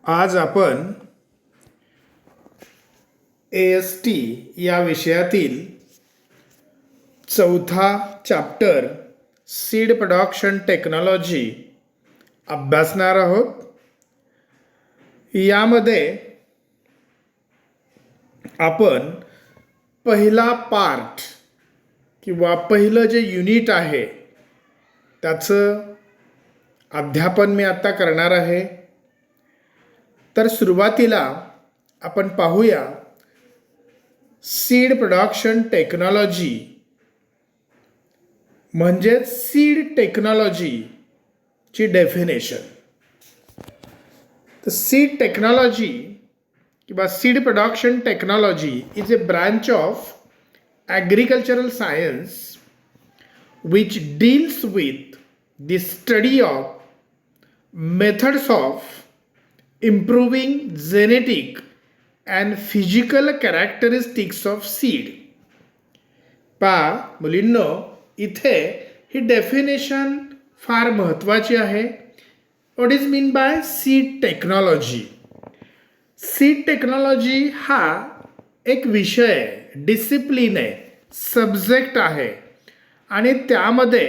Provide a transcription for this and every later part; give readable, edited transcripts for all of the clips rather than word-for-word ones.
आज आपण AST या विषयातील चौथा चॅप्टर सीड प्रोडक्शन टेक्नॉलॉजी अभ्यासणार आहोत. यामध्ये आपण पहिला पार्ट किंवा पहिलं जे युनिट आहे त्याचं अध्यापन मी आता करणार आहे. तर सुरुवातीला आपण पाहूया सीड प्रोडक्शन टेक्नॉलॉजी म्हणजे सीड टेक्नॉलॉजीची डेफिनेशन. तर सीड टेक्नॉलॉजी किंवा seed production technology is A branch of agricultural science which deals with the study of methods of improving genetic and physical characteristics of seed. मुलींनो, इथे ही definition फार महत्त्वाची आहे. What is mean by seed technology? Seed technology हा एक विषय, discipline आहे, subject आहे आणि त्यामध्ये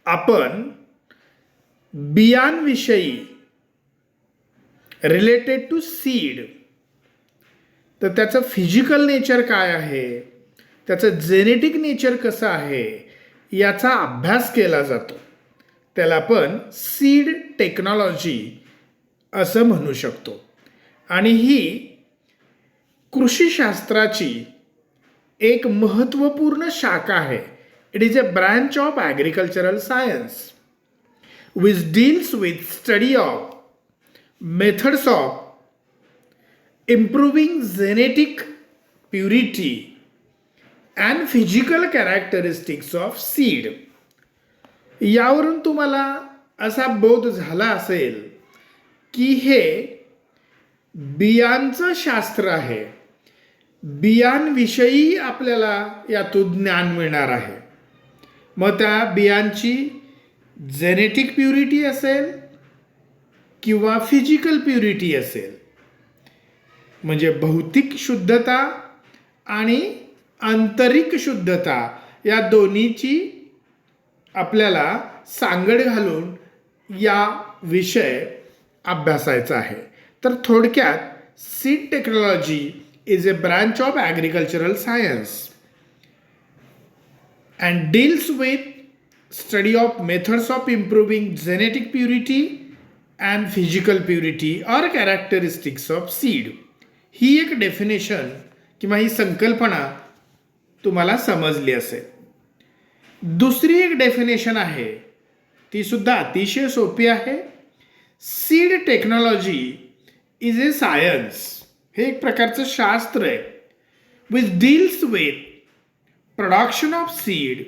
आपण बियांविषयी रिलेटेड टू सीड, तर त्याचं फिजिकल नेचर काय आहे, त्याचं जेनेटिक नेचर कसं आहे याचा अभ्यास केला जातो. त्याला आपण सीड टेक्नॉलॉजी असं म्हणू शकतो. आणि ही कृषीशास्त्राची एक महत्त्वपूर्ण शाखा आहे. It is a branch of agricultural science which deals with study of methods of improving genetic purity and physical characteristics of seed. यावरून तुम्हाला असा बोध झाला असेल की हे बियांचं शास्त्र आहे. बियांविषयी आपल्याला यातून ज्ञान मिळणार आहे. मग त्या बियांची जेनेटिक प्युरिटी असेल किंवा फिजिकल प्युरिटी असेल, म्हणजे भौतिक शुद्धता आणि आंतरिक शुद्धता या दोन्हीची आपल्याला सांगड घालून या विषय अभ्यासायचा आहे. तर थोडक्यात seed technology is a branch of agricultural science and deals with study of methods of improving genetic purity and physical purity or characteristics of seed. ही एक डेफिनेशन किंवा ही संकल्पना तुम्हाला समजली असेल. दुसरी एक डेफिनेशन आहे, ती सुद्धा अतिशय सोपी आहे. Seed technology is a science. हे एक प्रकारचं शास्त्र आहे which deals with production of seed,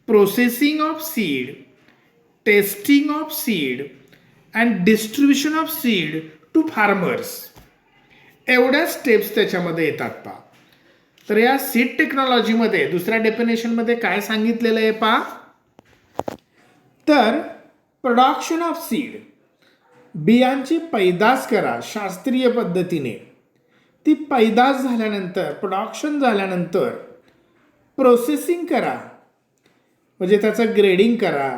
processing of seed, testing of seed and distribution of seed to farmers. एवढ्या स्टेप्स त्याच्यामध्ये येतात पहा. तर या सीड टेक्नॉलॉजीमध्ये दुसऱ्या डेफिनेशनमध्ये काय सांगितलेलं आहे पहा, तर प्रोडक्शन ऑफ सीड, बियांची पैदास करा शास्त्रीय पद्धतीने. ती पैदास झाल्यानंतर, प्रोडक्शन झाल्यानंतर प्रोसेसिंग करा, म्हणजे त्याचं ग्रेडिंग करा,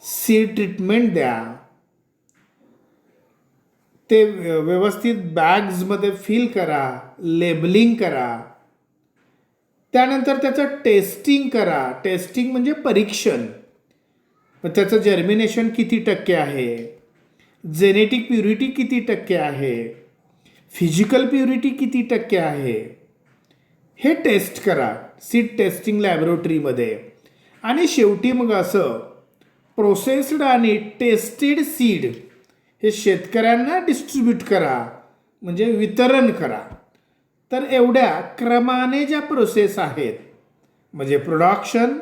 सीड ट्रीटमेंट द्या, ते व्यवस्थित बॅग्समध्ये फिल करा, लेबलिंग करा, त्यानंतर त्याचं टेस्टिंग करा. टेस्टिंग म्हणजे परीक्षण. मग त्याचं जर्मिनेशन किती टक्के आहे, जेनेटिक प्युरिटी किती टक्के आहे, फिजिकल प्युरिटी किती टक्के आहे, हे टेस्ट करा सीड टेस्टिंग लॅबोरेटरीमध्ये. आणि शेवटी मग असं प्रोसेस्ड आणि टेस्टेड सीड हे शेतकऱ्यांना डिस्ट्रीब्यूट करा, म्हणजे वितरण करा. तर एवढ्या क्रमाने ज्या प्रोसेस आहेत, म्हणजे production,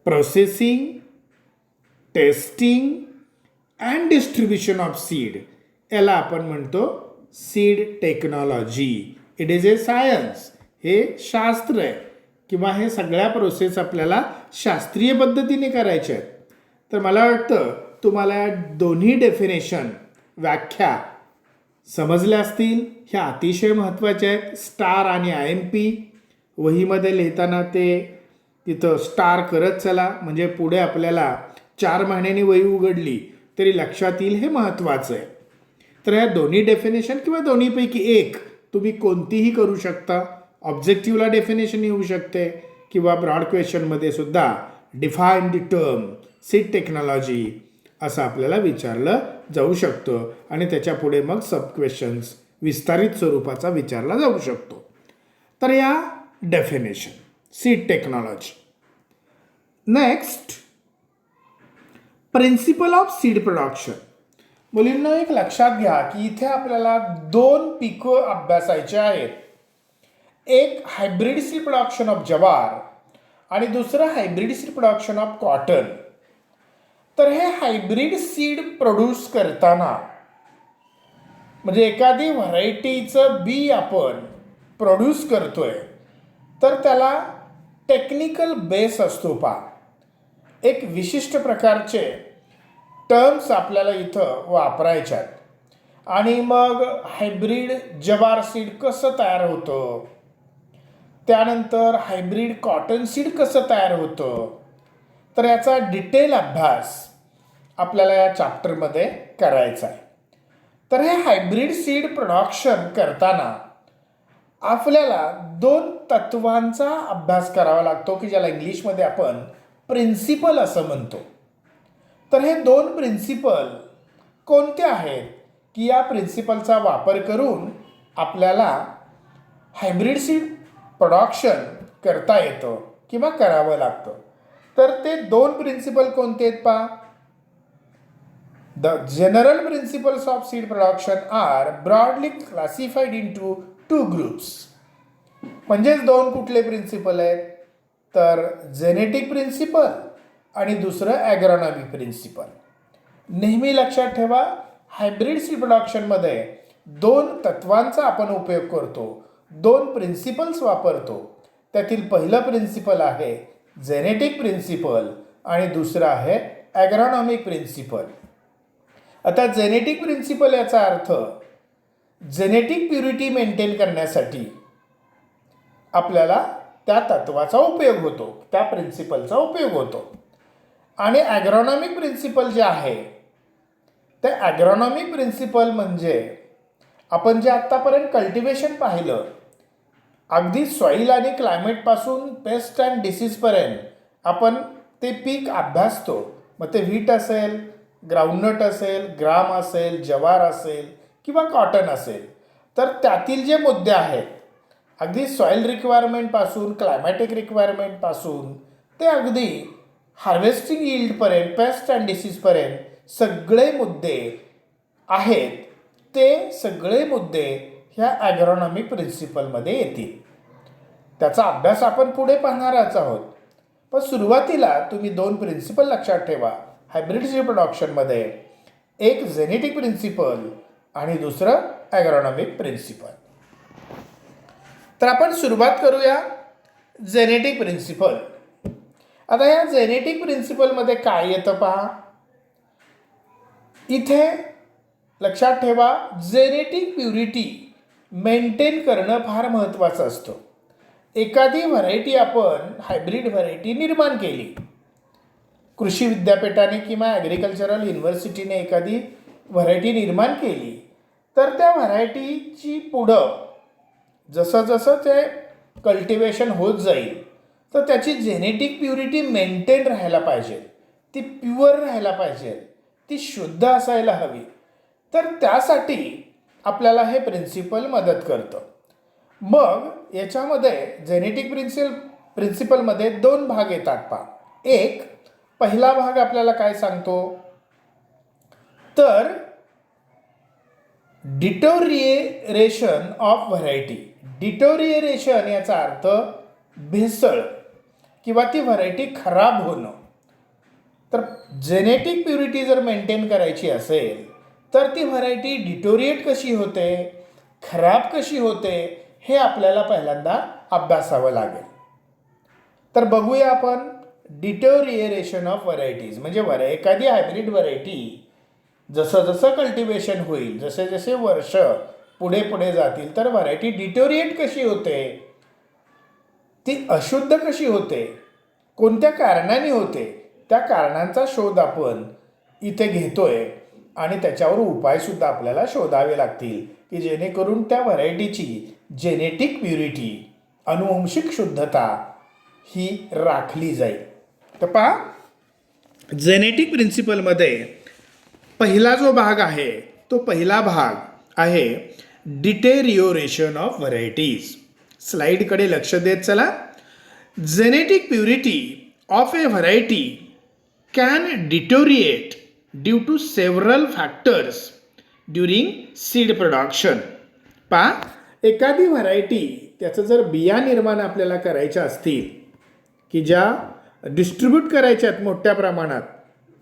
processing, testing and distribution of seed, याला आपण म्हणतो seed technology. It is a science. हे शास्त्र आहे किंवा हे सगळ्या प्रोसेस आपल्याला शास्त्रीय पद्धतीने करायच्या आहेत. तर मला वाटतं तुम्हाला या दोन्ही डेफिनेशन व्याख्या समजल्या असतील. ह्या अतिशय महत्त्वाच्या आहेत. स्टार आणि IMP वहीमध्ये लिहिताना ते तिथं स्टार करत चला, म्हणजे पुढे आपल्याला 4 महिन्यांनी वही उघडली तरी लक्षात येईल. हे महत्त्वाचं आहे. तर ह्या दोन्ही डेफिनेशन किंवा दोन्हीपैकी एक तुम्ही कोणतीही करू शकता. ऑब्जेक्टिव्हला डेफिनेशन येऊ शकते किंवा ब्रॉड क्वेश्चनमध्ये सुद्धा define the term seed technology असं आपल्याला विचारलं जाऊ शकतं आणि त्याच्या पुढे मग सब क्वेश्चन्स विस्तारित स्वरूपाचा विचारला जाऊ शकतो. तर या definition seed technology. Next, principle of seed production. मुलींना एक लक्षात घ्या की इथे आपल्याला 2 पिकं अभ्यासायचे आहेत. एक हायब्रिड सीड प्रोडक्शन ऑफ ज्वार आणि दुसरं hybrid seed production of cotton. तर हे हायब्रिड सीड प्रोड्यूस करताना म्हणजे एखादी व्हरायटीचं बी आपण प्रोड्यूस करतोय तर त्याला टेक्निकल बेस असतो. एक विशिष्ट प्रकारचे टर्म्स आपल्याला इथं वापरायचे आहेत. आणि मग हायब्रिड ज्वार सीड कसं तयार होतं, त्यानंतर हायब्रिड कॉटन सीड कसं तयार होतं, तर याचा डिटेल अभ्यास आपल्याला या चॅप्टरमध्ये करायचा आहे. तर हे हायब्रिड सीड प्रोडक्शन करताना आपल्याला 2 तत्वांचा अभ्यास करावा लागतो की ज्याला इंग्लिशमध्ये आपण प्रिन्सिपल असं म्हणतो. तर हे 2 प्रिन्सिपल कोणते आहेत की या प्रिन्सिपलचा वापर करून आपल्याला हायब्रिड सीड प्रोडक्शन करता येतं किंवा करावं लागतं. तर ते 2 प्रिन्सिपल कोणते आहेत पहा. The general principles of seed production are broadly classified into 2 groups. म्हणजेच 2 कुठले प्रिन्सिपल आहेत, तर जेनेटिक प्रिन्सिपल आणि दुसरं ॲग्रॉनॉमिक प्रिन्सिपल. नेहमी लक्षात ठेवा, हायब्रिड सीड प्रोडक्शनमध्ये 2 तत्वांचा आपण उपयोग करतो, 2 प्रिन्सिपल्स वापरतो. त्यातील पहिलं प्रिन्सिपल आहे जेनेटिक प्रिन्सिपल आणि दुसरं आहे ॲग्रॉनॉमिक प्रिन्सिपल. आता जेनेटिक प्रिन्सिपल याचा अर्थ जेनेटिक प्युरिटी मेंटेन करण्यासाठी आपल्याला त्या तत्वाचा उपयोग होतो, त्या प्रिन्सिपलचा उपयोग होतो. आणि ॲग्रॉनॉमिक प्रिन्सिपल जे आहे ते ॲग्रॉनॉमिक प्रिन्सिपल म्हणजे आपण जे आत्तापर्यंत कल्टिवेशन पाहिलं, अगदी सॉईल आणि क्लायमेटपासून पेस्ट अँड डिसीजपर्यंत आपण ते पीक अभ्यासतो. मग ते व्हीट असेल, ग्राउंडनट असेल, ग्राम असेल, ज्वार असेल किंवा कॉटन असेल, तर त्यातील जे मुद्दे आहेत अगदी सॉईल रिक्वायरमेंटपासून क्लायमॅटिक रिक्वायरमेंटपासून ते अगदी हार्वेस्टिंग यील्डपर्यंत, पेस्ट अँड डिसीजपर्यंत सगळे मुद्दे आहेत, ते सगळे मुद्दे ह्या ॲग्रॉनॉमिक प्रिन्सिपलमध्ये येतील. त्याचा अभ्यास आपण पुढे पाहणारच आहोत. पण सुरुवातीला तुम्ही 2 प्रिन्सिपल लक्षात ठेवा. हायब्रिड सीड प्रोडक्शनमध्ये एक जेनेटिक प्रिन्सिपल आणि दुसरं ॲग्रॉनॉमिक प्रिन्सिपल. तर आपण सुरुवात करूया जेनेटिक प्रिन्सिपल. आता या जेनेटिक प्रिन्सिपलमध्ये काय येतं पहा. इथे लक्षात ठेवा, जेनेटिक प्युरिटी मेंटेन करणं फार महत्त्वाचं असतं. एखादी व्हरायटी आपण हायब्रिड व्हरायटी निर्माण केली, कृषी विद्यापीठाने किंवा ॲग्रिकल्चरल युनिव्हर्सिटीने एखादी व्हरायटी निर्माण केली, तर त्या व्हरायटीची पुढं जसं जसं ते कल्टिवेशन होत जाईल तर त्याची जेनेटिक प्युरिटी मेंटेन राहायला पाहिजे, ती प्युअर राहायला पाहिजे, ती शुद्ध असायला हवी. तर त्यासाठी आपल्याला हे प्रिन्सिपल मदत करतं. मग याच्यामध्ये जेनेटिक प्रिन्सिपलमध्ये 2 भाग येतात पहा. एक पहिला भाग आपल्याला काय सांगतो, तर डिटोरिएरेशन ऑफ व्हरायटी. डिटोरिएरेशन याचा अर्थ भेसळ किंवा ती व्हरायटी खराब होणं. तर जेनेटिक प्युरिटी जर मेंटेन करायची असेल तर ती व्हरायटी डिटोरिएट कशी होते, खराब कशी होते, हे आपल्याला पहिल्यांदा अभ्यासावं लागेल. तर बघूया आपण डिटोरिएशन ऑफ व्हरायटीज म्हणजे एखादी हायब्रिड व्हरायटी जसं जसं कल्टिवेशन होईल, जसे जसे वर्ष पुढे पुढे जातील, तर व्हरायटी डिटोरिएट कशी होते, ती अशुद्ध कशी होते, कोणत्या कारणाने होते, त्या कारणांचा शोध आपण इथे घेतोय आणि त्याच्यावर उपायसुद्धा आपल्याला शोधावे लागतील की जेणेकरून त्या व्हरायटीची जेनेटिक प्युरिटी, अनुवंशिक शुद्धता ही राखली जाईल. तर पहा, जेनेटिक प्रिन्सिपलमध्ये पहिला जो भाग आहे तो पहिला भाग आहे डिटेरिओरेशन ऑफ व्हरायटीज. स्लाइडकडे लक्ष देत चला. Genetic purity of a variety can deteriorate due to several factors during seed production. पहा, एखादी व्हरायटी त्याचं जर बिया निर्माण आपल्याला करायच्या असतील की ज्या डिस्ट्रीब्यूट करायच्या आहेत मोठ्या प्रमाणात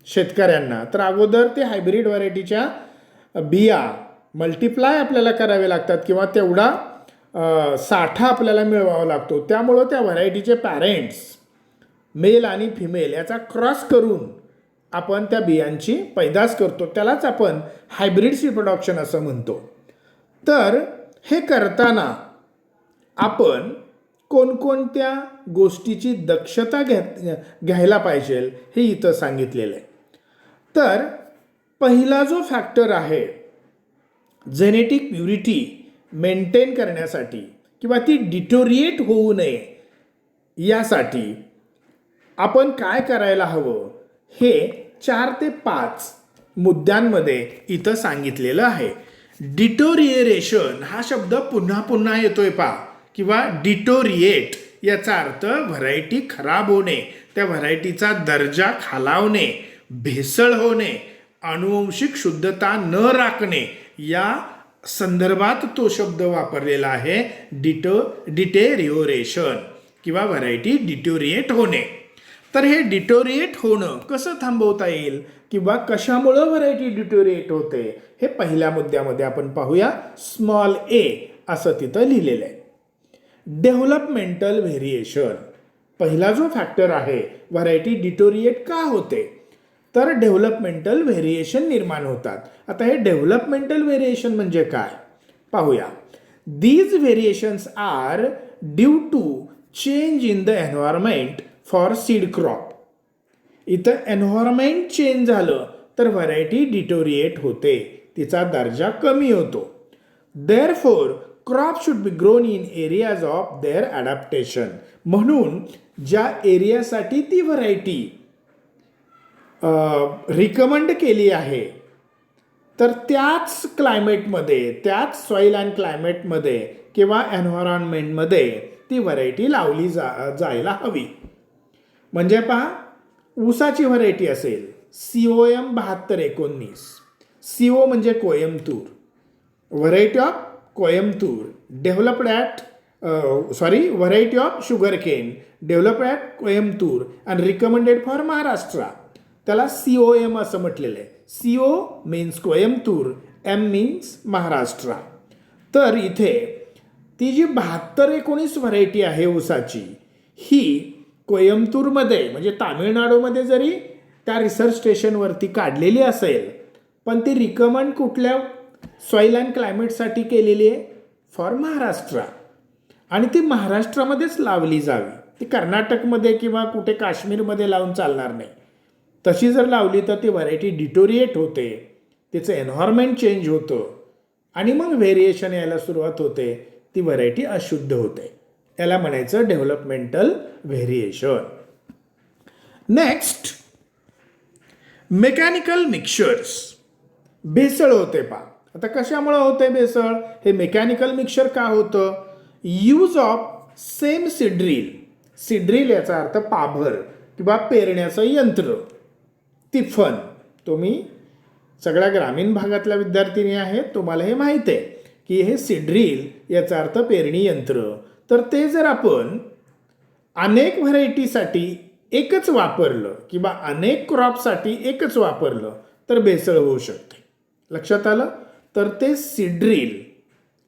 शेतकऱ्यांना, तर अगोदर ते हायब्रिड व्हरायटीच्या बिया मल्टिप्लाय आपल्याला करावे लागतात किंवा तेवढा साठा आपल्याला मिळवावा लागतो. त्यामुळं त्या व्हरायटीचे पॅरेंट्स मेल आणि फिमेल याचा क्रॉस करून आपण त्या बियांची पैदास करतो. त्यालाच आपण हायब्रिड सीड प्रोडक्शन असं म्हणतो. तर हे करताना आपण कोणकोणत्या गोष्टीची दक्षता घ्यायला पाहिजे हे इथं सांगितलेलं आहे. तर पहिला जो फॅक्टर आहे जेनेटिक प्युरिटी मेंटेन करण्यासाठी किंवा ती डिटोरिएट होऊ नये यासाठी आपण काय करायला हवं हे 4 ते 5 मुद्द्यांमध्ये इथं सांगितलेलं आहे. डिटोरिएरेशन हा शब्द पुन्हा पुन्हा येतोय पहा, किंवा डिटोरिएट याचा अर्थ व्हरायटी खराब होणे, त्या व्हरायटीचा दर्जा खालावणे, भेसळ होणे, अनुवंशिक शुद्धता न राखणे या संदर्भात तो शब्द वापरलेला आहे. डिटेरिओरेशन किंवा व्हरायटी डिटोरिएट होणे. तर हे डिटोरिएट होणं कसं थांबवता येईल किंवा कशामुळं व्हरायटी डिटोरिएट होते हे पहिल्या मुद्द्यामध्ये आपण पाहूया. स्मॉल ए असं तिथं लिहिलेलं आहे. डेव्हलपमेंटल व्हेरिएशन पहिला जो फॅक्टर आहे, व्हरायटी डिटोरिएट का होते, तर डेव्हलपमेंटल व्हेरिएशन निर्माण होतात. आता हे डेव्हलपमेंटल व्हेरिएशन म्हणजे काय पाहूया. These variations are due to change in the environment for seed crop. इथं एन्व्हायरमेंट चेंज झालं तर व्हरायटी डिटोरिएट होते, तिचा दर्जा कमी होतो. Therefore crop should be grown in areas of their adaptation. म्हणून ज्या एरियासाठी ती व्हरायटी रिकमेंड केली आहे तर त्याच क्लायमेटमध्ये, त्याच सॉईल अँड क्लायमेटमध्ये किंवा एन्व्हायरमेंटमध्ये ती व्हरायटी लावली जायला हवी. म्हणजे पहा, ऊसाची व्हरायटी असेल COM 7219, CO म्हणजे Coimbatore, variety of Coimbatore developed at variety of sugar cane developed at Coimbatore and recommended for Maharashtra. त्याला COM असं म्हटलेलं आहे. CO means Coimbatore, M means Maharashtra. तर इथे ती जी 7219 व्हरायटी आहे ऊसाची, ही कोयम्बतूरमध्ये म्हणजे तामिळनाडूमध्ये जरी त्या रिसर्च स्टेशनवरती काढलेली असेल, पण ती रिकमेंड कुठल्या सॉईल अँड क्लायमेटसाठी केलेली आहे, फॉर महाराष्ट्र. आणि ती महाराष्ट्रामध्येच लावली जावी. ती कर्नाटकमध्ये किंवा कुठे काश्मीरमध्ये लावून चालणार नाही. तशी जर लावली तर ती व्हरायटी डिटोरिएट होते, तिचं एन्व्हायरमेंट चेंज होतं आणि मग व्हेरिएशन यायला सुरुवात होते, ती व्हरायटी अशुद्ध होते. याला म्हणायचं developmental variation. Next, mechanical mixtures. भेसळ होते पहा. आता कशामुळे होते भेसळ? हे मेकॅनिकल मिक्सचर का होतं? Use of same seed drill. Seed drill याचा अर्थ पाभर किंवा पेरण्याचं यंत्र, तिफन. तुम्ही सगळ्या ग्रामीण भागातल्या विद्यार्थिनी आहेत, तुम्हाला हे माहीत आहे की हे सीड्रिल याचा अर्थ पेरणी यंत्र. तर ते जर आपण अनेक व्हरायटीसाठी एकच वापरलं किंवा अनेक क्रॉपसाठी एकच वापरलं तर भेसळ होऊ शकते. लक्षात आलं? तर ते सीड्रिल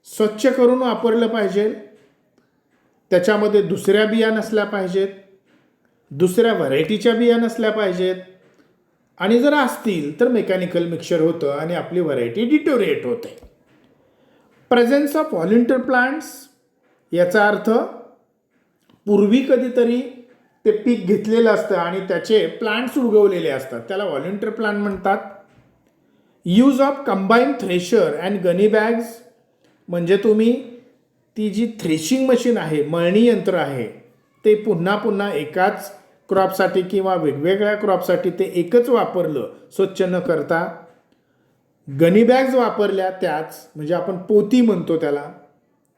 स्वच्छ करून वापरलं पाहिजे, त्याच्यामध्ये दुसऱ्या बिया नसल्या पाहिजेत, दुसऱ्या व्हरायटीच्या बिया नसल्या पाहिजेत, आणि जर असतील तर मेकॅनिकल मिक्सचर होतं आणि आपली व्हरायटी डिटोरिएट होते. प्रेझेन्स ऑफ व्हॉल्युंटियर प्लांट्स, याचा अर्थ पूर्वी कधीतरी ते पीक घेतलेलं असतं आणि त्याचे प्लांट्स उगवलेले असतात, त्याला व्हॉल्युंटियर प्लांट म्हणतात. Use of combine thresher and gunny bags, म्हणजे तुम्ही ती जी थ्रेशिंग मशीन आहे, मळणी यंत्र आहे, ते पुन्हा पुन्हा एकाच क्रॉपसाठी किंवा वेगवेगळ्या क्रॉपसाठी ते एकच वापरलं स्वच्छ न करता. गनी बॅग्स वापरल्या त्याच, म्हणजे आपण पोती म्हणतो त्याला,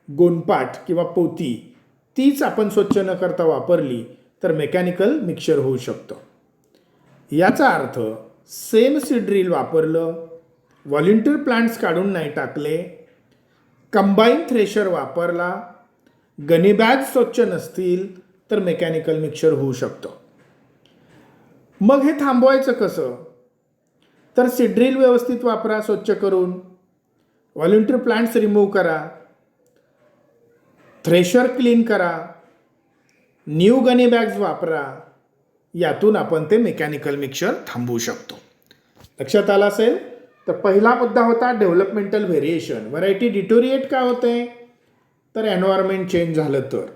गोनपाट किंवा पोती, तीच आपण स्वच्छ न करता वापरली तर मेकॅनिकल मिक्सचर होऊ शकतं. याचा अर्थ सेम सीड ड्रिल वापरलं, व्हॉल्युंटियर प्लांट्स काढून नाही टाकले, कंबाईन थ्रेशर वापरला, गनी बॅग स्वच्छ नसतील तर मेकॅनिकल मिक्सचर होऊ शकतं. मग हे थांबवायचं कसं? तर सीड ड्रिल व्यवस्थित वापरा स्वच्छ करून, व्हॉल्युंटियर प्लांट्स रिमूव्ह करा, थ्रेशर क्लीन करा, न्यू गनी बॅग्स वापरा. यातून आपण ते मेकॅनिकल मिक्सचर थांबवू शकतो. लक्षात आलं असेल? तर पहिला मुद्दा होता डेव्हलपमेंटल व्हेरिएशन. व्हरायटी डिटोरिएट का होते? तर एन्व्हायरमेंट चेंज झालं तर.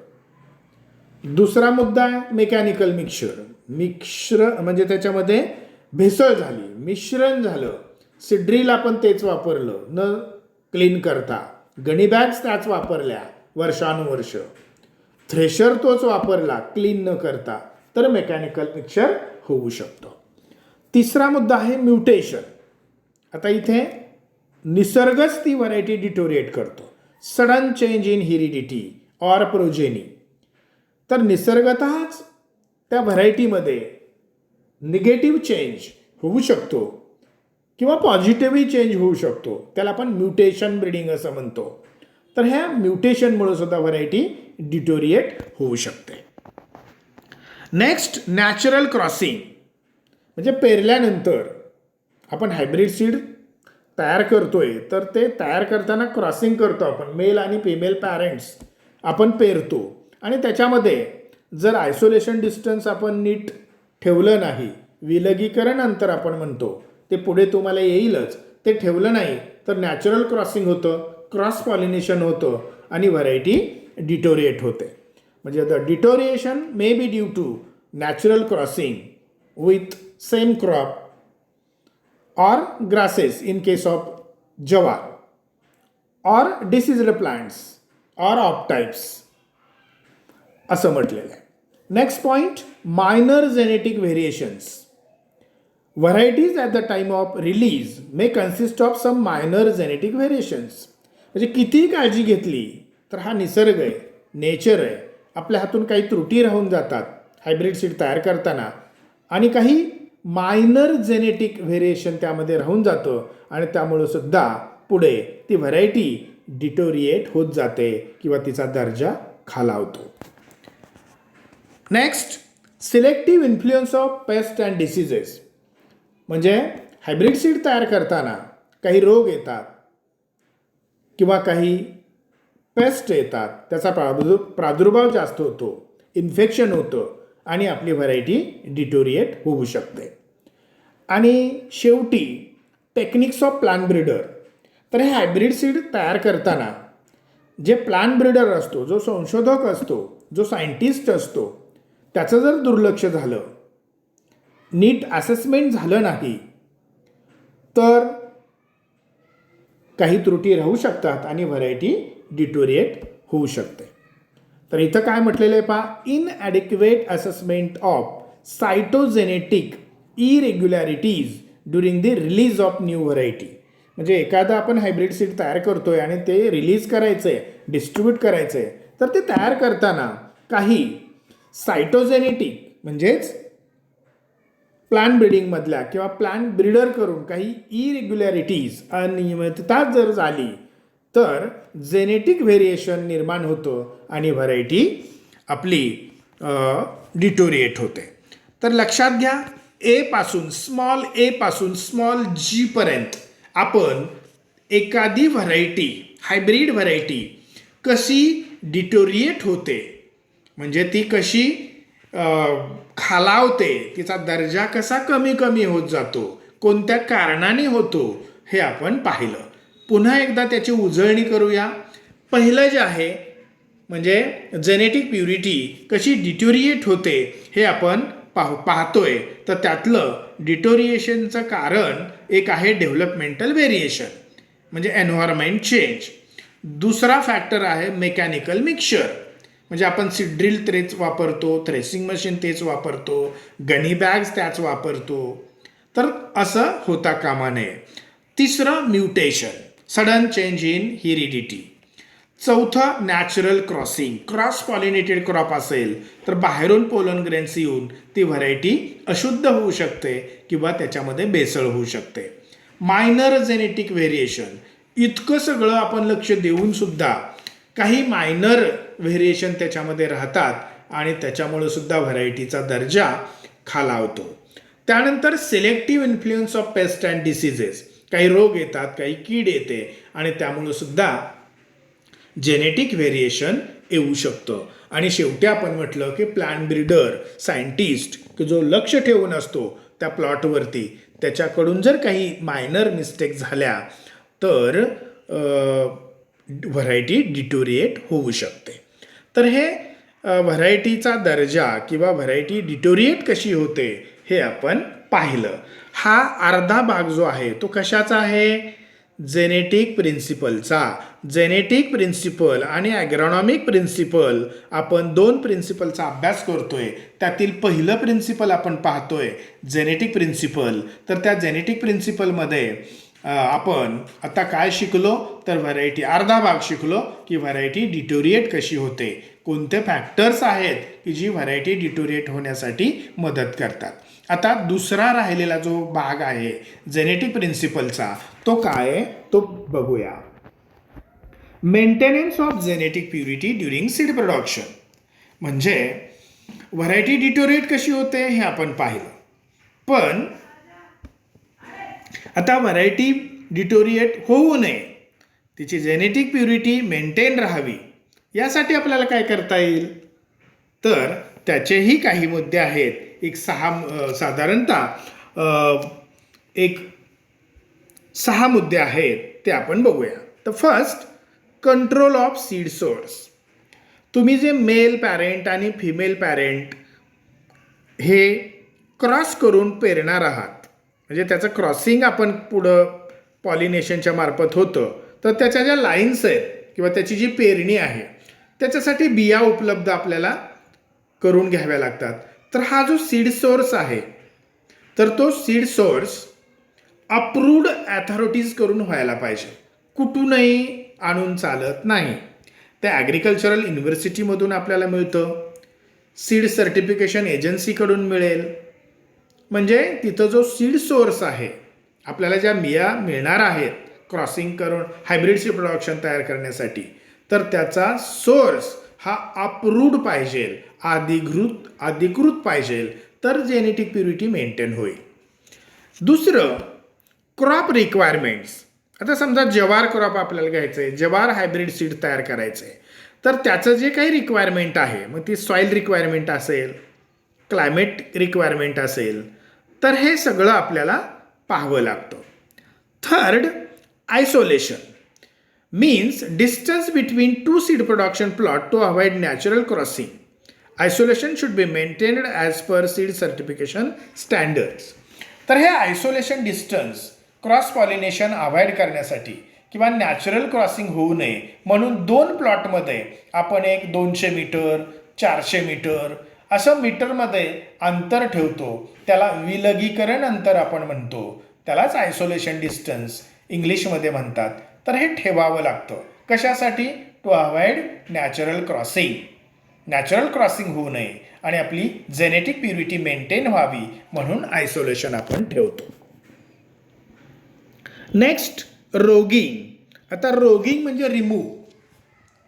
दुसरा मुद्दा आहे मेकॅनिकल मिक्सचर म्हणजे त्याच्यामध्ये भेसळ झाली, मिश्रण झालं, सीड आपण तेच वापरलं न क्लीन करता, गनी बॅग्स त्याच वापरल्या वर्षानुवर्ष, थ्रेशर तोच वापरला क्लीन न करता, तर मेकॅनिकल मिक्सचर होऊ शकतं. तिसरा मुद्दा आहे म्युटेशन. आता इथे निसर्गच ती व्हरायटी डिटोरिएट करतो. Sudden change in heredity or progeny. तर निसर्गतःच त्या व्हरायटीमध्ये निगेटिव्ह चेंज होऊ शकतो किंवा पॉझिटिव्हही चेंज होऊ शकतो, त्याला आपण म्युटेशन ब्रीडिंग असं म्हणतो. तर ह्या म्युटेशनमुळे सुद्धा व्हरायटी डिटोरिएट होऊ शकते. नेक्स्ट, नॅचरल क्रॉसिंग, म्हणजे पेरल्यानंतर आपण हायब्रिड सीड तयार करतोय तर ते तयार करताना क्रॉसिंग करतो आपण, मेल आणि फिमेल पॅरेंट्स आपण पेरतो आणि त्याच्यामध्ये जर आयसोलेशन डिस्टन्स आपण नीट ठेवलं नाही, विलगीकरण अंतर आपण म्हणतो ते पुढे तुम्हाला येईलच, ते ठेवलं नाही तर नॅचरल क्रॉसिंग होतं, क्रॉस पॉलिनेशन होतं आणि व्हरायटी डिटोरिएट होते. म्हणजे the deterioration may be due to natural crossing with same crop or grasses in case of jawar or diseased plants or off types असं म्हटलेलं आहे. Next point, minor genetic variations. Varieties at the time of release may consist of some minor genetic variations. म्हणजे कितीही काळजी घेतली तर हा निसर्ग आहे, नेचर आहे, आपल्या हातून काही त्रुटी राहून जातात हायब्रिड सीड तयार करताना आणि काही मायनर जेनेटिक व्हेरिएशन त्यामध्ये राहून जातं आणि त्यामुळं सुद्धा पुढे ती व्हरायटी डिटोरिएट होत जाते किंवा तिचा दर्जा खालावतो. Next, selective influence of pest and diseases. म्हणजे हायब्रिड सीड तयार करताना काही रोग येतात किंवा काही पेस्ट येतात, त्याचा प्रादुर्भाव जास्त होतो, इन्फेक्शन होतं आणि आपली व्हरायटी डिटोरिएट होऊ शकते. आणि शेवटी टेक्निक्स ऑफ प्लांट ब्रीडर. तर हे हायब्रिड सीड तयार करताना जे प्लांट ब्रीडर असतो, जो संशोधक असतो, जो सायंटिस्ट असतो, त्याचं जर दुर्लक्ष झालं, नीट असेसमेंट झालं नाही तर काही त्रुटी राहू शकतात आणि व्हरायटी डिटोरिएट होऊ शकते. तर इथं काय म्हटलेलं आहे पहा, inadequate assessment of cytogenetic irregularities during the release of new variety. म्हणजे एखादा आपण हायब्रिड सीड तयार करतोय आणि ते रिलीज करायचं आहे, डिस्ट्रीब्यूट करायचं आहे, तर ते तयार करताना काही सायटोजेनेटिक म्हणजेच प्लांट ब्रीडिंगमधल्या किंवा प्लांट ब्रीडर करून काही इरेग्युलॅरिटीज, अनियमितता जर झाली तर जेनेटिक व्हेरिएशन निर्माण होतं आणि व्हरायटी आपली डिटोरिएट होते. तर लक्षात घ्या, स्मॉल ए पासून स्मॉल जी पर्यंत आपण एखादी व्हरायटी, हायब्रिड व्हरायटी कशी डिटोरिएट होते, म्हणजे ती कशी खालावते, तिचा दर्जा कसा कमी कमी होत जातो, कोणत्या कारणाने होतो हे आपण पाहिलं. पुन्हा एकदा त्याची उजळणी करूया. पहिलं जे आहे म्हणजे जेनेटिक प्युरिटी कशी डिटोरिएट होते हे आपण पाहतोय. तर त्यातलं डिटोरिएशनचं कारण एक आहे डेव्हलपमेंटल व्हेरिएशन म्हणजे एन्व्हायरमेंट चेंज. दुसरा फॅक्टर आहे मेकॅनिकल मिक्सचर म्हणजे आपण सीड ड्रिल तेच वापरतो, थ्रेसिंग मशीन तेच वापरतो, गनी बॅग्स त्याच वापरतो. तर असं होता कामा नये. तिसरं mutation sudden change in heredity. चौथं natural crossing. Cross pollinated crop असेल तर बाहेरून पोलन ग्रेन्स येऊन ती व्हरायटी अशुद्ध होऊ शकते किंवा त्याच्यामध्ये भेसळ होऊ शकते. Minor genetic variation. इतकं सगळं आपण लक्ष देऊन सुद्धा काही मायनर व्हेरिएशन त्याच्यामध्ये राहतात आणि त्याच्यामुळे सुद्धा व्हरायटीचा दर्जा खालावतो. त्यानंतर selective influence of pest and diseases. काही रोग येतात, काही कीड येते आणि त्यामुळे सुद्धा जेनेटिक व्हेरिएशन येऊ शकतं. आणि शेवटी आपण म्हटलं की प्लांट ब्रीडर सायंटिस्ट की जो लक्ष ठेवून असतो त्या प्लॉटवरती, त्याच्याकडून जर काही मायनर मिस्टेक झाल्या तर व्हरायटी डिटोरिएट होऊ शकते. तर हे व्हरायटीचा दर्जा किंवा व्हरायटी डिटोरिएट कशी होते हे आपण पाहिलं. हा अर्धा भाग जो आहे तो कशाचा आहे? जेनेटिक प्रिन्सिपलचा. जेनेटिक प्रिन्सिपल आणि ॲग्रॉनॉमिक प्रिन्सिपल आपण दोन प्रिन्सिपलचा अभ्यास करतोय. त्यातील पहिलं प्रिन्सिपल आपण पाहतोय जेनेटिक प्रिन्सिपल. तर त्या जेनेटिक प्रिन्सिपलमध्ये आपण आता काय शिकलो तर व्हरायटी अर्धा भाग शिकलो की व्हरायटी डिटोरिएट कशी होते, कोणते फॅक्टर्स आहेत की जी व्हरायटी डिटोरिएट होण्यासाठी मदत करतात. आता दुसरा राहिलेला जो भाग आहे जेनेटिक प्रिन्सिपलचा तो काय आहे तो बघूया. Maintenance of genetic purity during seed production. म्हणजे व्हरायटी डिटोरिएट कशी होते हे आपण पाहिलं. पण आता व्हरायटी डिटोरिएट होऊ नये, तिची जेनेटिक प्युरिटी मेंटेन राहावी यासाठी आपल्याला काय करता येईल तर त्याचेही काही मुद्दे आहेत. एक साधारणतः एक 6 मुद्दे आहेत ते आपण बघूया. तर first, control of seed source. तुम्ही जे मेल पॅरेंट आणि फिमेल पॅरेंट हे क्रॉस करून पेरणार आहात म्हणजे त्याचं क्रॉसिंग आपण पुढं पॉलिनेशनच्या मार्फत होतं, तर त्याच्या ज्या लाईन्स आहेत किंवा त्याची जी पेरणी आहे त्याच्यासाठी बिया उपलब्ध आपल्याला करून घ्याव्या लागतात. तर हा जो सीड सोर्स आहे तर तो सीड सोर्स अप्रूव्ड अथॉरिटीज करून व्हायला पाहिजे. कुठूनही आणून चालत नाही. ते ॲग्रिकल्चरल युनिव्हर्सिटीमधून आपल्याला मिळतं, सीड सर्टिफिकेशन एजन्सीकडून मिळेल. म्हणजे तिथं जो सीड सोर्स आहे आपल्याला ज्या बिया मिळणार आहेत क्रॉसिंग करून हायब्रिड सीड प्रोडक्शन तयार करण्यासाठी, तर त्याचा सोर्स हा अप्रूव्ड पाहिजे, अधिकृत पाहिजे, तर जेनेटिक प्युरिटी मेंटेन होईल. दुसरं, क्रॉप रिक्वायरमेंट्स. आता समजा जवार क्रॉप आपल्याला घ्यायचं आहे, जवार हायब्रिड सीड तयार करायचं आहे, तर त्याचं जे काही रिक्वायरमेंट आहे मग ती सॉईल रिक्वायरमेंट असेल, क्लायमेट रिक्वायरमेंट असेल, तर हे सगळं आपल्याला पाहावं लागतं. Third, isolation means distance between two seed production plot to avoid natural crossing. Isolation should be maintained as per seed certification standards. तर हे isolation distance cross pollination avoid करण्यासाठी किंवा नॅचरल क्रॉसिंग होऊ नये म्हणून 2 प्लॉटमध्ये आपण एक 200 मीटर 400 मीटर असं मीटरमध्ये अंतर ठेवतो. त्याला विलगीकरण अंतर आपण म्हणतो, त्यालाच आयसोलेशन डिस्टन्स इंग्लिशमध्ये म्हणतात. तर हे ठेवावं लागतं. कशासाठी? To avoid natural crossing. Natural crossing होऊ नये आणि आपली जेनेटिक प्युरिटी मेंटेन व्हावी म्हणून आयसोलेशन आपण ठेवतो. Next, roguing. आता रोगिंग म्हणजे रिमूव्ह.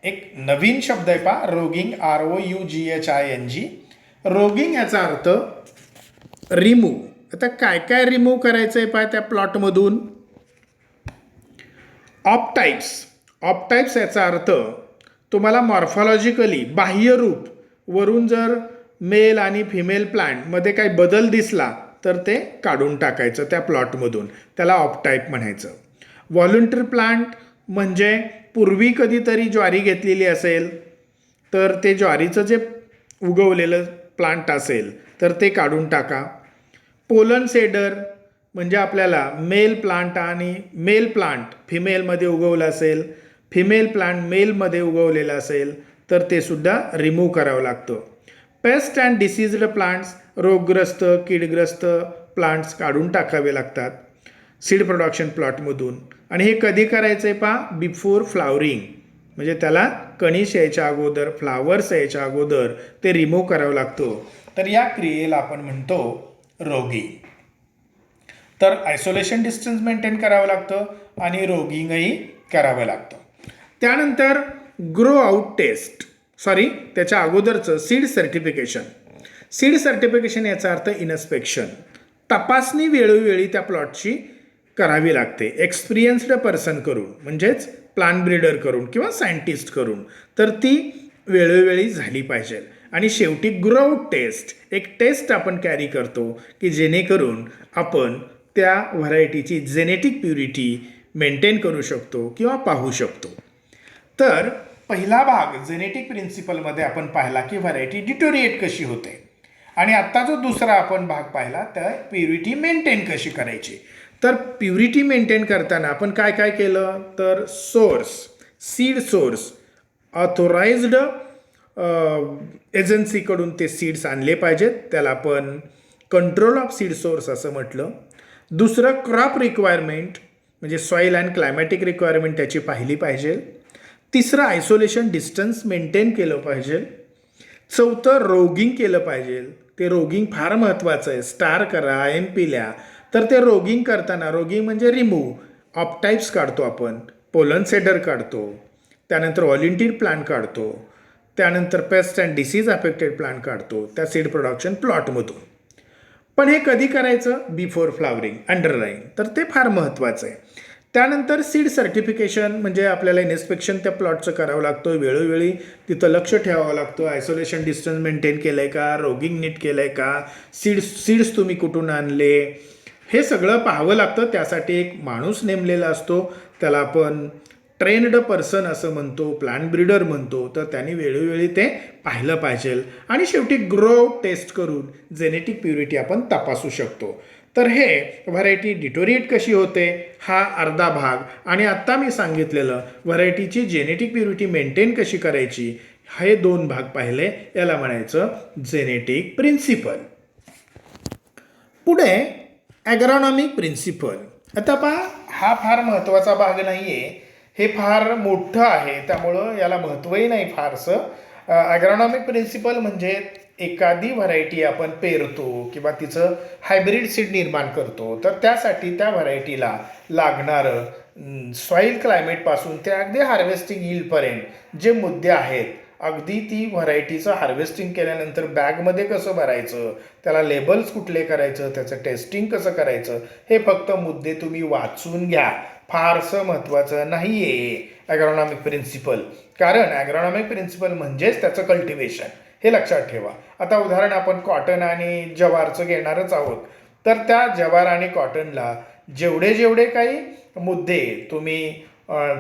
एक नवीन शब्द आहे पहा, रोगिंग, ROUGHING. रोगिंग याचा अर्थ रिमूव्ह. आता काय काय रिमूव्ह करायचं आहे पहा त्या प्लॉटमधून? ऑपटाईप्स. ऑपटाईप्स याचा अर्थ तुम्हाला मॉर्फॉलॉजिकली बाह्यरूप वरून जर मेल आणि फिमेल प्लांटमध्ये काही बदल दिसला तर ते काढून टाकायचं त्या प्लॉटमधून, त्याला ऑफ टाईप म्हणायचं. व्हॉलंटिअर प्लांट म्हणजे पूर्वी कधीतरी ज्वारी घेतलेली असेल तर ते ज्वारीचं जे उगवलेलं प्लांट असेल तर ते काढून टाका. पोलन सेडर म्हणजे आपल्याला मेल प्लांट आणि मेल प्लांट फिमेलमध्ये उगवलं असेल, फिमेल प्लांट मेलमध्ये उगवलेलं असेल तर ते सुद्धा रिमूव्ह करावं लागतं. पेस्ट अँड डिसीज्ड प्लांट्स, रोगग्रस्त कीडग्रस्त प्लांट्स काढून टाकावे लागतात सीड प्रोडक्शन प्लॉटमधून. आणि हे कधी करायचं आहे पहा, बिफोर फ्लावरिंग, म्हणजे त्याला कणीस यायच्या अगोदर, फ्लावर्स यायच्या अगोदर ते रिमूव्ह करावं लागतं. तर या क्रियेला आपण म्हणतो रोगी. तर आयसोलेशन डिस्टन्स मेंटेन करावं लागतं आणि रोगिंगही करावं लागतं. त्यानंतर ग्रो आउट टेस्ट, त्याच्या अगोदरचं सीड सर्टिफिकेशन. सीड सर्टिफिकेशन याचा अर्थ इन्स्पेक्शन, तपासणी वेळोवेळी त्या प्लॉटची करावी लागते एक्सपिरियन्स्ड पर्सन करून, म्हणजेच प्लांट ब्रीडर करून किंवा सायंटिस्ट करून. तर ती वेळोवेळी झाली पाहिजे. आणि शेवटी ग्रोथ टेस्ट, एक टेस्ट आपण कॅरी करतो की जेणेकरून आपण त्या व्हरायटीची जेनेटिक प्युरिटी मेंटेन करू शकतो किंवा पाहू शकतो. तर पहिला भाग जेनेटिक प्रिन्सिपलमध्ये आपण पाहिला की व्हरायटी डिटोरिएट कशी होते, आणि आत्ता जो दुसरा आपण भाग पाहिला तर प्युरिटी मेंटेन कशी करायची. तर प्युरिटी मेंटेन करताना आपण काय काय केलं, तर सीड सोर्स ऑथोराइज्ड एजन्सीकडून ते सीड्स आणले पाहिजेत, त्याला आपण कंट्रोल ऑफ सीड सोर्स असं म्हटलं. दुसरं क्रॉप रिक्वायरमेंट म्हणजे सॉईल अँड क्लायमॅटिक रिक्वायरमेंट त्याची पाहिली पाहिजे. तिसरं आयसोलेशन डिस्टन्स मेंटेन केलं पाहिजे. चौथं रोगिंग केलं पाहिजे, ते रोगिंग फार महत्त्वाचं आहे. स्टार करा, MP लिहा. तर ते रोगिंग करताना, रोगिंग म्हणजे रिमूव्ह ऑफ टाईप्स काढतो आपण, पोलन सेडर काढतो, त्यानंतर व्हॉलंटिअर प्लांट काढतो, त्यानंतर paste and disease affected plant काढतो त्या सीड प्रोडक्शन प्लॉटमधून. पण हे कधी करायचं, बिफोर फ्लावरिंग, अंडरलाईन, तर ते फार महत्त्वाचं आहे. त्यानंतर सीड सर्टिफिकेशन म्हणजे आपल्याला इन्स्पेक्शन त्या प्लॉटचं करावं लागतं, वेळोवेळी तिथं लक्ष ठेवावं लागतं. आयसोलेशन डिस्टन्स मेंटेन केलं आहे का, रोगिंग नीट केलं आहे का, सीड्स तुम्ही कुठून आणले, हे सगळं पाहावं लागतं. त्यासाठी एक माणूस नेमलेला असतो, त्याला आपण ट्रेन्ड पर्सन असं म्हणतो, प्लांट ब्रीडर म्हणतो. तर त्यांनी वेळोवेळी ते पाहिलं पाहिजे. आणि शेवटी ग्रो टेस्ट करून जेनेटिक प्युरिटी आपण तपासू शकतो. तर हे व्हरायटी डिटोरिएट कशी होते हा अर्धा भाग, आणि आत्ता मी सांगितलेलं व्हरायटीची जेनेटिक प्युरिटी मेंटेन कशी करायची, हे 2 भाग पाहिले. याला म्हणायचं जेनेटिक प्रिन्सिपल. पुढे ॲग्रॉनॉमिक प्रिन्सिपल. आता पहा, हा फार महत्त्वाचा भाग नाही आहे, हे फार मोठं आहे, त्यामुळं याला महत्त्वही नाही फारसं. ॲग्रॉनॉमिक प्रिन्सिपल म्हणजे एखादी व्हरायटी आपण पेरतो किंवा हायब्रिड सीड निर्माण करतो, तर त्यासाठी त्या व्हरायटीला लागणारं सॉईल क्लायमेटपासून ते अगदी हार्वेस्टिंग यील्डपर्यंत जे मुद्दे आहेत, अगदी ती व्हरायटीचं हार्वेस्टिंग केल्यानंतर बॅगमध्ये कसं भरायचं, त्याला लेबल्स कुठले करायचं, त्याचं टेस्टिंग कसं करायचं, हे फक्त मुद्दे तुम्ही वाचून घ्या. फारसं महत्त्वाचं नाही आहे ॲग्रॉनॉमिक प्रिन्सिपल, कारण ॲग्रॉनॉमिक प्रिन्सिपल म्हणजेच त्याचं कल्टिवेशन, हे लक्षात ठेवा. आता उदाहरण आपण कॉटन आणि जवारचं घेणारच आहोत. तर त्या जवार आणि कॉटनला जेवढे काही मुद्दे तुम्ही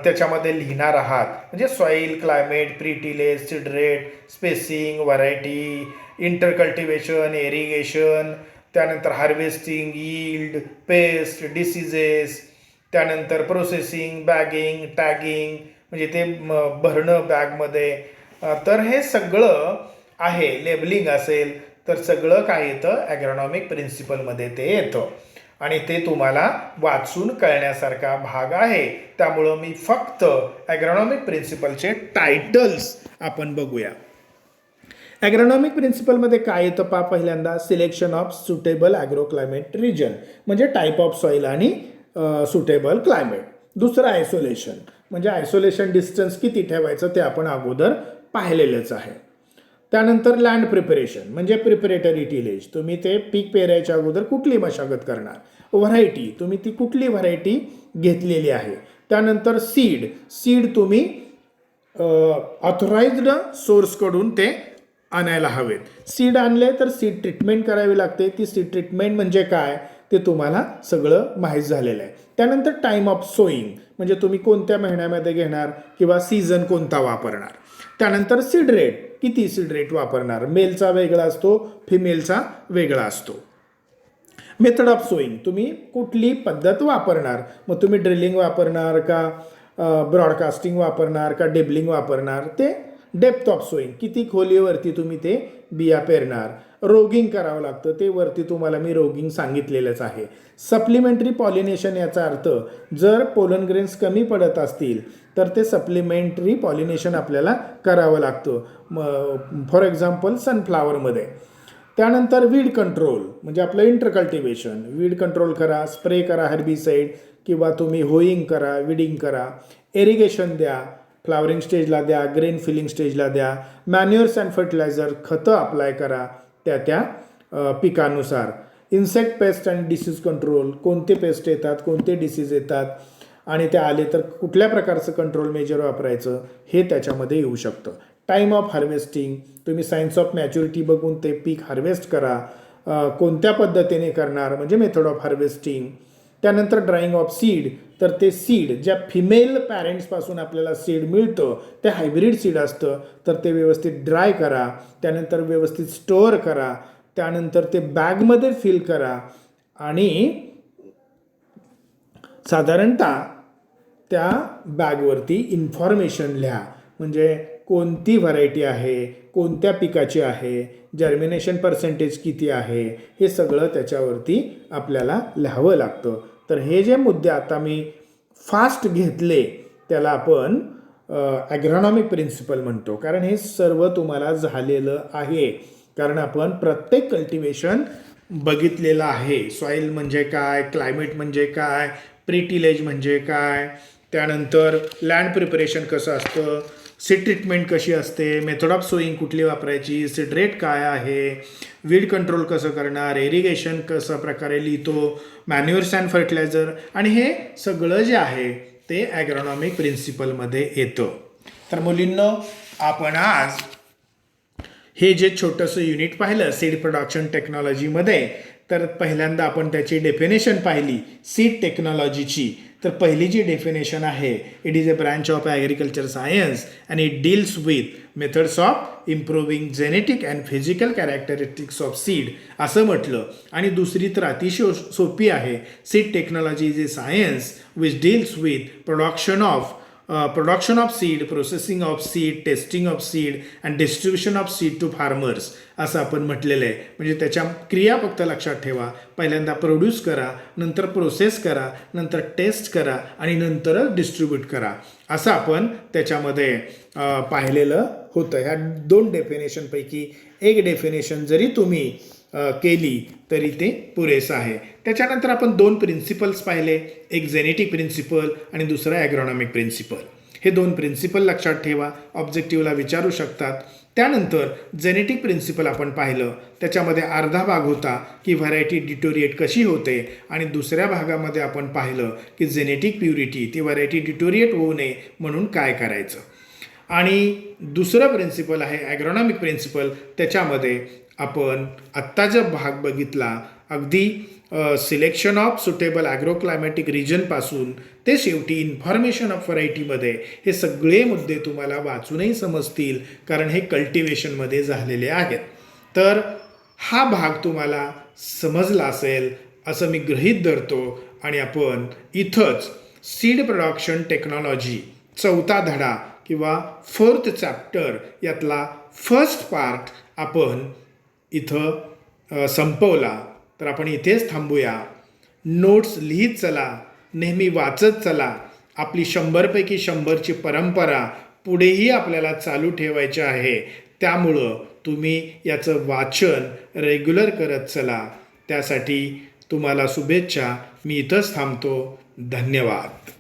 त्याच्यामध्ये लिहिणार आहात, म्हणजे soil climate, pretillage, seed rate, spacing, variety, intercultivation, irrigation, त्यानंतर हार्वेस्टिंग, यील्ड, पेस्ट, डिसीजेस, त्यानंतर प्रोसेसिंग, बॅगिंग, टॅगिंग, म्हणजे ते भरणं बॅगमध्ये, तर हे सगळं आहे. लेबलिंग असेल तर सगळं काय येतं ॲग्रॉनॉमिक प्रिन्सिपलमध्ये ते येतं, आणि ते तुम्हाला वाचून कळण्यासारखा भाग आहे. त्यामुळं मी फक्त ॲग्रॉनॉमिक प्रिन्सिपलचे टायटल्स आपण बघूया. ॲग्रॉनॉमिक प्रिन्सिपलमध्ये काय येतं पहा, पहिल्यांदा selection of suitable agro climate region, म्हणजे टाईप ऑफ सॉईल आणि सुटेबल क्लायमेट. दुसरं आयसोलेशन, म्हणजे आयसोलेशन डिस्टन्स किती ठेवायचं ते आपण अगोदर पाहिलेलंच आहे. त्यानंतर लँड प्रिपरेशन म्हणजे प्रिपरेटरी टिलेज, तुम्ही ते पीक पेरायच्या अगोदर कुठली मशागत करणार. व्हरायटी, तुम्ही ती कुठली व्हरायटी घेतलेली आहे. त्यानंतर सीड तुम्ही ऑथोराइज्ड सोर्सकडून ते आणायला हवेत. सीड आणले तर सीड ट्रीटमेंट करावी लागते. ती सीड ट्रीटमेंट म्हणजे काय ते तुम्हाला सगळं माहीत झालेलं आहे. त्यानंतर टाईम ऑफ सोईंग म्हणजे तुम्ही कोणत्या महिन्यामध्ये घेणार किंवा सीझन कोणता वापरणार. त्यानंतर सीड रेट, किती सीड रेट वापरणार, मेलचा वेगळा असतो, फिमेलचा वेगळा असतो. मेथड ऑफ सोईंग, तुम्ही कुठली पद्धत वापरणार, मग तुम्ही ड्रिलिंग वापरणार का ब्रॉडकास्टिंग वापरणार का डेबलिंग वापरणार. ते डेप्थ ऑफ सोईंग, किती खोलीवरती तुम्ही ते बिया पेरणार. रोगिंग करावं लागतं, ते वरती तुम्हाला मी रोगिंग सांगितलेलंच आहे. सप्लिमेंटरी पॉलिनेशन याचा अर्थ जर पोलन ग्रेन्स कमी पडत असतील तर ते सप्लिमेंटरी पॉलिनेशन आपल्याला करावं लागतं, फॉर एक्झाम्पल सनफ्लावरमध्ये. त्यानंतर वीड कंट्रोल म्हणजे आपलं इंटरकल्टिवेशन, वीड कंट्रोल करा, स्प्रे करा हर्बिसाईड किंवा तुम्ही होईंग करा, विडिंग करा, इरिगेशन द्या, फ्लावरिंग स्टेजला द्या, ग्रेन फिलिंग स्टेजला द्या, मॅन्युअर्स अँड फर्टिलायझर खतं अप्लाय करा त्या पिकानुसार. Insect pest and disease control, कोणते पेस्ट येतात, कोणते डिसीज येतात आणि ते आले तर कुठल्या प्रकारचं कंट्रोल मेजर वापरायचं हे त्याच्यामध्ये येऊ शकतं. टाईम ऑफ हार्वेस्टिंग, तुम्ही सायन्स ऑफ मॅच्युरिटी बघून ते पीक हार्वेस्ट करा, कोणत्या पद्धतीने करणार म्हणजे मेथड ऑफ हार्वेस्टिंग. त्यानंतर ड्राईंग ऑफ सीड, तर ते सीड ज्या फिमेल पॅरेंट्सपासून आपल्याला सीड मिळतं ते हायब्रिड सीड असतं, तर ते व्यवस्थित ड्राय करा, त्यानंतर व्यवस्थित स्टोअर करा, त्यानंतर ते बॅगमध्ये फिल करा आणि साधारणतः त्या बॅगवरती इन्फॉर्मेशन लिहा, म्हणजे कोणती व्हरायटी आहे, कोणत्या पिकाची आहे, जर्मिनेशन पर्सेंटेज किती आहे, हे सगळं त्याच्यावरती आपल्याला लिहावं लागतं. तर हे जे मुद्दे आता मी फास्ट घेतले त्याला आपण ॲग्रॉनॉमिक प्रिन्सिपल म्हणतो, कारण हे सर्व तुम्हाला झालेलं आहे, कारण आपण प्रत्येक कल्टिवेशन बघितलेलं आहे. सॉईल म्हणजे काय, क्लायमेट म्हणजे काय, प्रीटिलेज म्हणजे काय, त्यानंतर लँड प्रिपरेशन कसं असतं, सीड ट्रीटमेंट कशी असते, मेथड ऑफ सोईंग कुठली वापरायची, सीड रेट काय आहे, वीड कंट्रोल कसं करणार, इरिगेशन कसं प्रकारे लिहितो, मॅन्युअर्स अँड फर्टिलायझर, आणि हे सगळं जे आहे ते ॲग्रॉनॉमिक प्रिन्सिपलमध्ये येतं. तर मुलींनो, आपण आज हे जे छोटंसं युनिट पाहिलं सीड प्रोडक्शन टेक्नॉलॉजीमध्ये, तर पहिल्यांदा आपण त्याची डेफिनेशन पाहिली सीड टेक्नॉलॉजीची. तर पहिली जी डेफिनेशन आहे, it is a branch of agriculture science and it deals with methods of improving genetic and physical characteristics of seed असं म्हटलं. आणि दुसरी तर अतिशय सोपी आहे, seed technology is a science which deals with production of seed, processing of seed, testing of seed and distribution of seed to farmers असं आपण म्हटलेलं आहे. म्हणजे त्याच्या क्रिया फक्त लक्षात ठेवा, पहिल्यांदा प्रोड्यूस करा, नंतर प्रोसेस करा, नंतर टेस्ट करा आणि नंतरच डिस्ट्रीब्यूट करा, असं आपण त्याच्यामध्ये पाहिलेलं होतं. ह्या दोन डेफिनेशनपैकी एक डेफिनेशन जरी तुम्ही केली तरी ते पुरेसं आहे. त्याच्यानंतर आपण दोन प्रिन्सिपल्स पाहिले, एक जेनेटिक प्रिन्सिपल आणि दुसरा ॲग्रॉनॉमिक प्रिन्सिपल. हे दोन प्रिन्सिपल लक्षात ठेवा, ऑब्जेक्टिव्हला विचारू शकतात. त्यानंतर जेनेटिक प्रिन्सिपल आपण पाहिलं, त्याच्यामध्ये अर्धा भाग होता की व्हरायटी डिटोरिएट कशी होते आणि दुसऱ्या भागामध्ये आपण पाहिलं की जेनेटिक प्युरिटी, ती व्हरायटी डिटोरिएट होऊ नये म्हणून काय करायचं. आणि दुसरं प्रिन्सिपल आहे ॲग्रॉनॉमिक प्रिन्सिपल, त्याच्यामध्ये आपण आत्ता जो भाग बघितला अगदी सिलेक्शन ऑफ सुटेबल ॲग्रोक्लायमॅटिक रिजनपासून ते शेवटी इन्फॉर्मेशन ऑफ व्हरायटीमध्ये हे सगळे मुद्दे तुम्हाला वाचूनही समजतील, कारण हे कल्टिवेशनमध्ये झालेले आहेत. तर हा भाग तुम्हाला समजला असेल असं मी गृहीत धरतो आणि आपण इथंच सीड प्रोडक्शन टेक्नॉलॉजी चौथा धडा किंवा 4th चॅप्टर यातला फर्स्ट पार्ट आपण इथं संपवला. तर आपण इथेच थांबूया. नोट्स लिहित चला, नेहमी वाचत चला. आपली 100पैकी 100ची परंपरा पुढेही आपल्याला चालू ठेवायची आहे, त्यामुळं तुम्ही याचं वाचन रेग्युलर करत चला. त्यासाठी तुम्हाला शुभेच्छा. मी इथंच थांबतो. धन्यवाद.